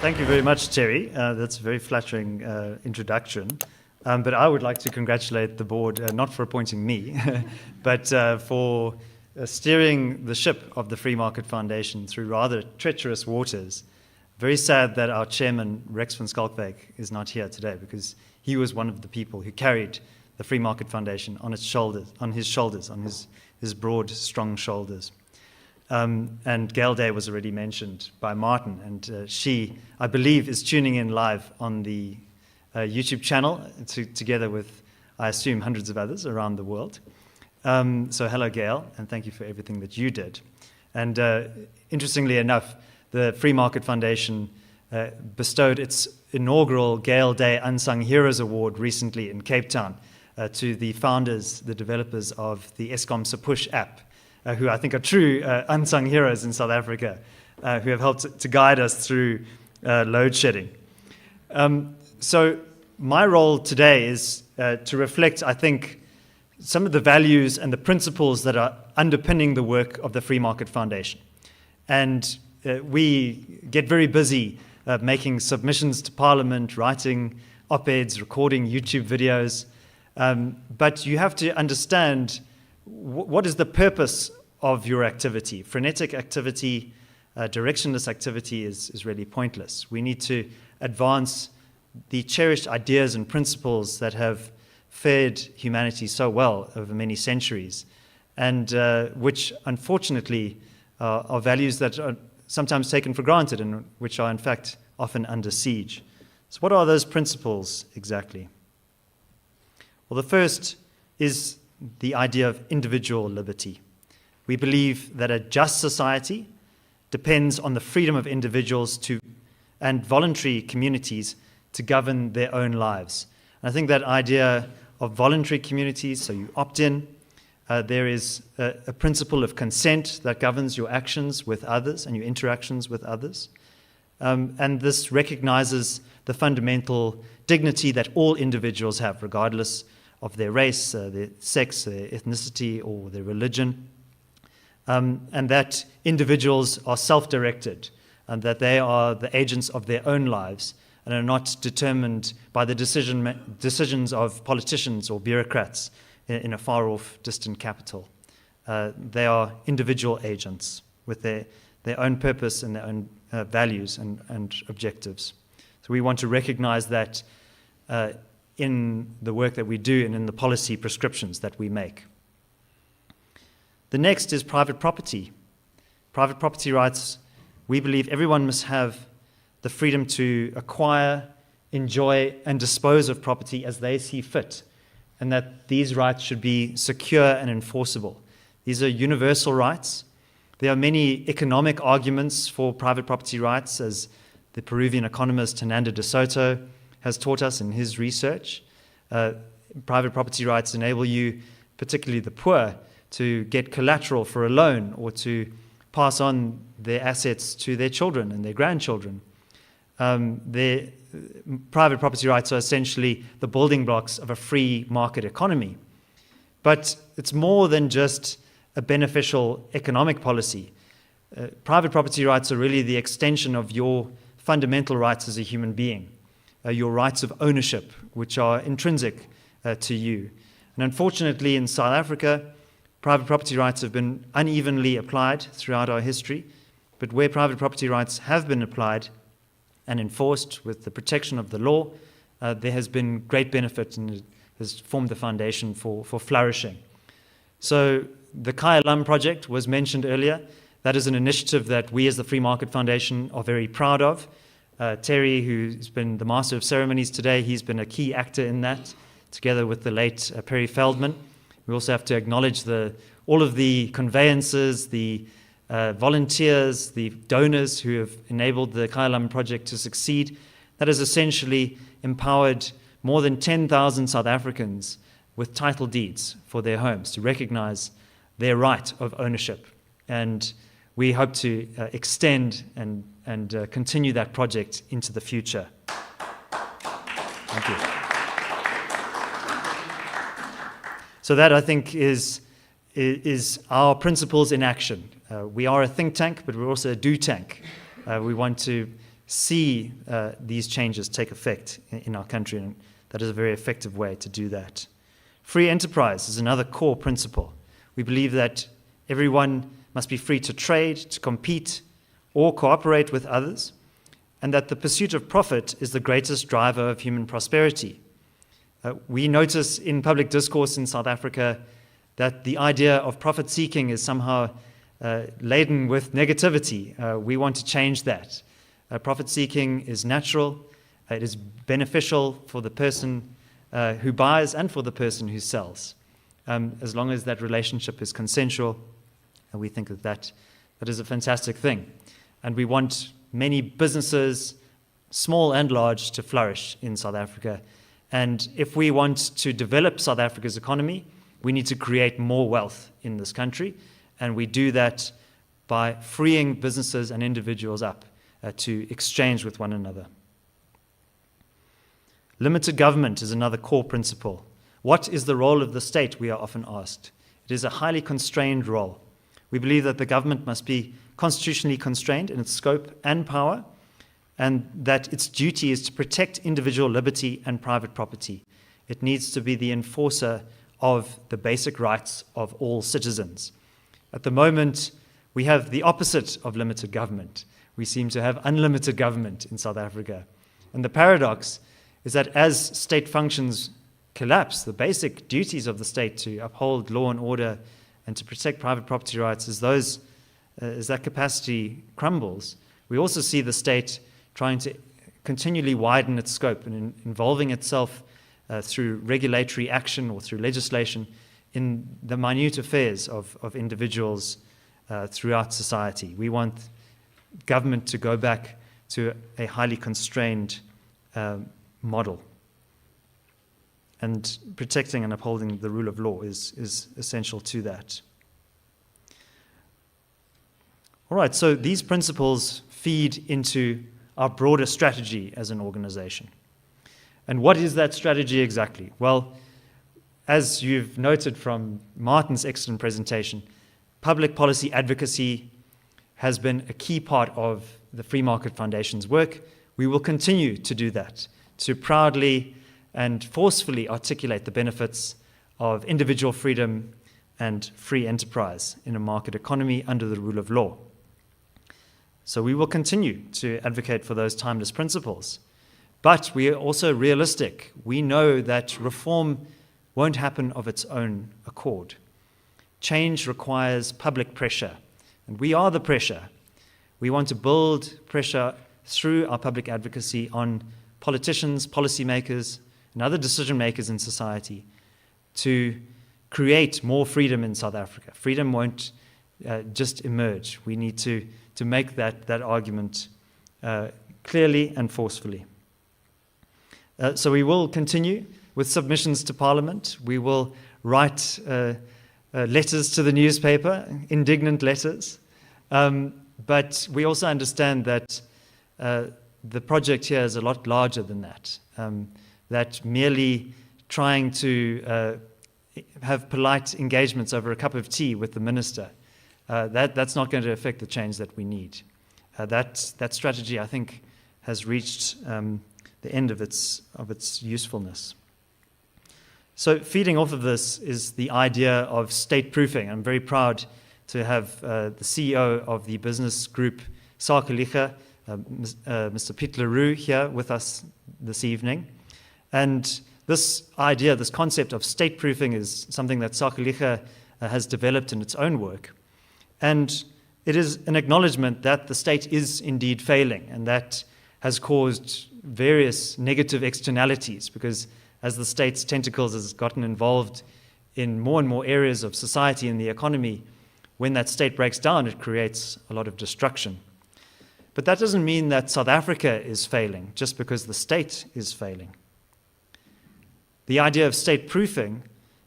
Thank you very much, Terry. That's a very flattering introduction. But I would like to congratulate the board, not for appointing me, but for steering the ship of the Free Market Foundation through rather treacherous waters. Very sad that our chairman, Rex van Schalkwyk, is not here today, because he was one of the people who carried the Free Market Foundation on his broad, strong shoulders. And Gail Day was already mentioned by Martin, and she, I believe, is tuning in live on the YouTube channel together with, I assume, hundreds of others around the world. So hello, Gail, and thank you for everything that you did. And interestingly enough, the Free Market Foundation bestowed its inaugural Gail Day Unsung Heroes Award recently in Cape Town to the founders, the developers of the Eskom Push app, who I think are true unsung heroes in South Africa, who have helped to guide us through load shedding. So my role today is to reflect, I think, some of the values and the principles that are underpinning the work of the Free Market Foundation. And we get very busy making submissions to Parliament, writing op-eds, recording YouTube videos. But you have to understand what is the purpose of your activity. Frenetic activity, directionless activity is really pointless. We need to advance the cherished ideas and principles that have fared humanity so well over many centuries, and which unfortunately are values that are sometimes taken for granted and which are in fact often under siege. So what are those principles exactly? Well, the first is the idea of individual liberty. We believe that a just society depends on the freedom of individuals and voluntary communities to govern their own lives. And I think that idea of voluntary communities, so you opt in, there is a principle of consent that governs your actions with others and your interactions with others. And this recognizes the fundamental dignity that all individuals have, regardless of their race, their sex, their ethnicity, or their religion. And that individuals are self-directed, and that they are the agents of their own lives and are not determined by the decisions of politicians or bureaucrats in a far-off, distant capital. They are individual agents with their own purpose and their own values and objectives. So we want to recognize that in the work that we do and in the policy prescriptions that we make. The next is private property. Private property rights, we believe everyone must have the freedom to acquire, enjoy, and dispose of property as they see fit, and that these rights should be secure and enforceable. These are universal rights. There are many economic arguments for private property rights, as the Peruvian economist Hernando de Soto has taught us in his research. Private property rights enable you, particularly the poor, to get collateral for a loan or to pass on their assets to their children and their grandchildren. Their private property rights are essentially the building blocks of a free market economy. But it's more than just a beneficial economic policy. Private property rights are really the extension of your fundamental rights as a human being, your rights of ownership, which are intrinsic to you. And unfortunately, in South Africa, private property rights have been unevenly applied throughout our history, but where private property rights have been applied and enforced with the protection of the law, there has been great benefit and it has formed the foundation for flourishing. So the Kaya Lum project was mentioned earlier. That is an initiative that we as the Free Market Foundation are very proud of. Terry, who's been the master of ceremonies today, he's been a key actor in that, together with the late Perry Feldman. We also have to acknowledge all of the conveyances, the volunteers, the donors who have enabled the Kaya Lum project to succeed. That has essentially empowered more than 10,000 South Africans with title deeds for their homes to recognize their right of ownership. And we hope to extend and continue that project into the future. Thank you. So that, I think, is our principles in action. We are a think tank, but we're also a do tank. We want to see these changes take effect in our country, and that is a very effective way to do that. Free enterprise is another core principle. We believe that everyone must be free to trade, to compete, or cooperate with others, and that the pursuit of profit is the greatest driver of human prosperity. We notice in public discourse in South Africa that the idea of profit-seeking is somehow laden with negativity. We want to change that. Profit-seeking is natural. It is beneficial for the person who buys and for the person who sells, as long as that relationship is consensual. And we think that is a fantastic thing. And we want many businesses, small and large, to flourish in South Africa. And if we want to develop South Africa's economy, we need to create more wealth in this country. And we do that by freeing businesses and individuals up to exchange with one another. Limited government is another core principle. What is the role of the state, we are often asked. It is a highly constrained role. We believe that the government must be constitutionally constrained in its scope and power, and that its duty is to protect individual liberty and private property. It needs to be the enforcer of the basic rights of all citizens. At the moment, we have the opposite of limited government. We seem to have unlimited government in South Africa. And the paradox is that as state functions collapse, the basic duties of the state to uphold law and order and to protect private property rights, as that capacity crumbles, we also see the state trying to continually widen its scope and involving itself through regulatory action or through legislation in the minute affairs of individuals throughout society. We want government to go back to a highly constrained model. And protecting and upholding the rule of law is essential to that. All right, so these principles feed into our broader strategy as an organization. And what is that strategy exactly? Well, as you've noted from Martin's excellent presentation, public policy advocacy has been a key part of the Free Market Foundation's work. We will continue to do that, to proudly and forcefully articulate the benefits of individual freedom and free enterprise in a market economy under the rule of law. So we will continue to advocate for those timeless principles. But we are also realistic. We know that reform won't happen of its own accord. Change requires public pressure, and we are the pressure. We want to build pressure through our public advocacy on politicians, policymakers, and other decision makers in society to create more freedom in South Africa. Freedom won't just emerge. We need to make that argument clearly and forcefully. So we will continue with submissions to Parliament. We will write letters to the newspaper, indignant letters. But we also understand that the project here is a lot larger than that. That merely trying to have polite engagements over a cup of tea with the minister, that's not going to affect the change that we need. That strategy, I think, has reached the end of its usefulness. So feeding off of this is the idea of state-proofing. I'm very proud to have the CEO of the business group Sakeliga, Mr. Piet Leroux, here with us this evening. And this idea, this concept of state-proofing is something that Sakeliga has developed in its own work. And it is an acknowledgement that the state is indeed failing, and that has caused various negative externalities, because as the state's tentacles has gotten involved in more and more areas of society and the economy, when that state breaks down, it creates a lot of destruction. But that doesn't mean that South Africa is failing just because the state is failing. The idea of state-proofing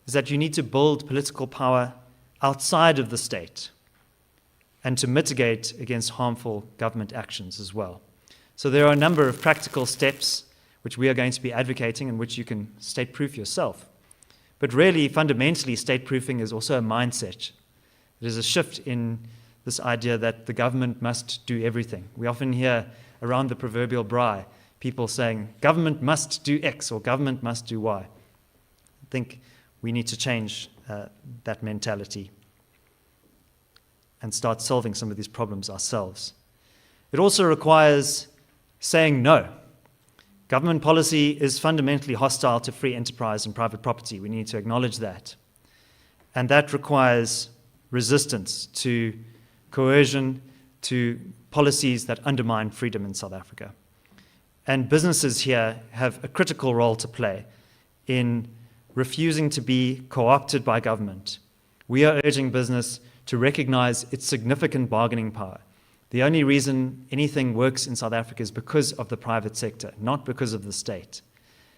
is that you need to build political power outside of the state and to mitigate against harmful government actions as well. So there are a number of practical steps which we are going to be advocating and which you can state-proof yourself. But really, fundamentally, state-proofing is also a mindset. It is a shift in this idea that the government must do everything. We often hear around the proverbial braai, people saying, government must do X or government must do Y. I think we need to change that mentality and start solving some of these problems ourselves. It also requires saying no. Government policy is fundamentally hostile to free enterprise and private property. We need to acknowledge that. And that requires resistance to coercion, to policies that undermine freedom in South Africa. And businesses here have a critical role to play in refusing to be co-opted by government. We are urging business to recognize its significant bargaining power. The only reason anything works in South Africa is because of the private sector, not because of the state.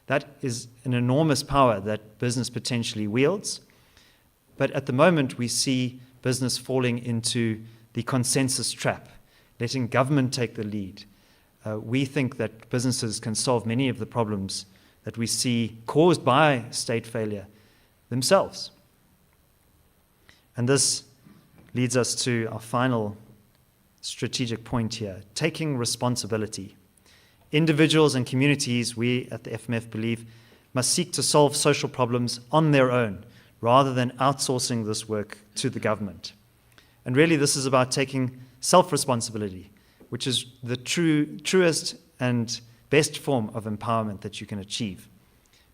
That is an enormous power that business potentially wields. But at the moment, we see business falling into the consensus trap, letting government take the lead. We think that businesses can solve many of the problems that we see caused by state failure themselves. And this leads us to our final strategic point here, taking responsibility. Individuals and communities, we at the FMF believe, must seek to solve social problems on their own, rather than outsourcing this work to the government. And really, this is about taking self-responsibility, which is the truest and best form of empowerment that you can achieve.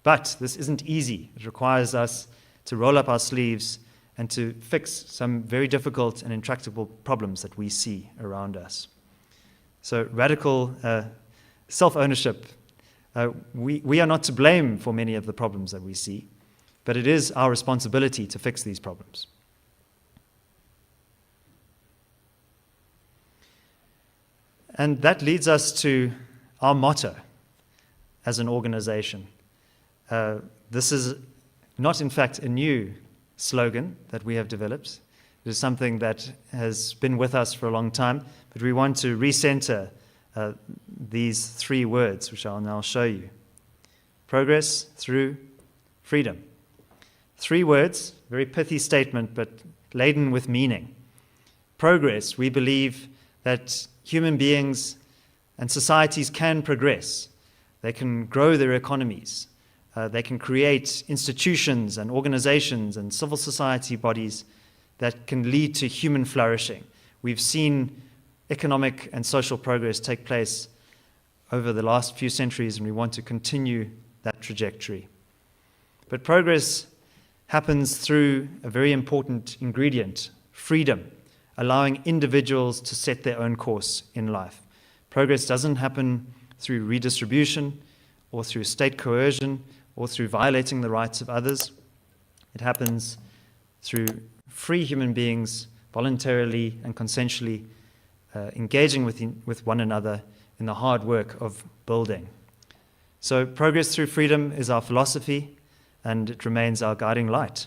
But this isn't easy. It requires us to roll up our sleeves and to fix some very difficult and intractable problems that we see around us. So radical self-ownership. We are not to blame for many of the problems that we see, but it is our responsibility to fix these problems. And that leads us to our motto as an organization. This is not, in fact, a new slogan that we have developed. It is something that has been with us for a long time, but we want to recenter these three words, which I'll now show you. Progress through freedom. Three words, very pithy statement, but laden with meaning. Progress, we believe that human beings and societies can progress. They can grow their economies. They can create institutions and organizations and civil society bodies that can lead to human flourishing. We've seen economic and social progress take place over the last few centuries, and we want to continue that trajectory. But progress happens through a very important ingredient, freedom, allowing individuals to set their own course in life. Progress doesn't happen through redistribution or through state coercion or through violating the rights of others. It happens through free human beings voluntarily and consensually engaging with one another in the hard work of building. So progress through freedom is our philosophy, and it remains our guiding light.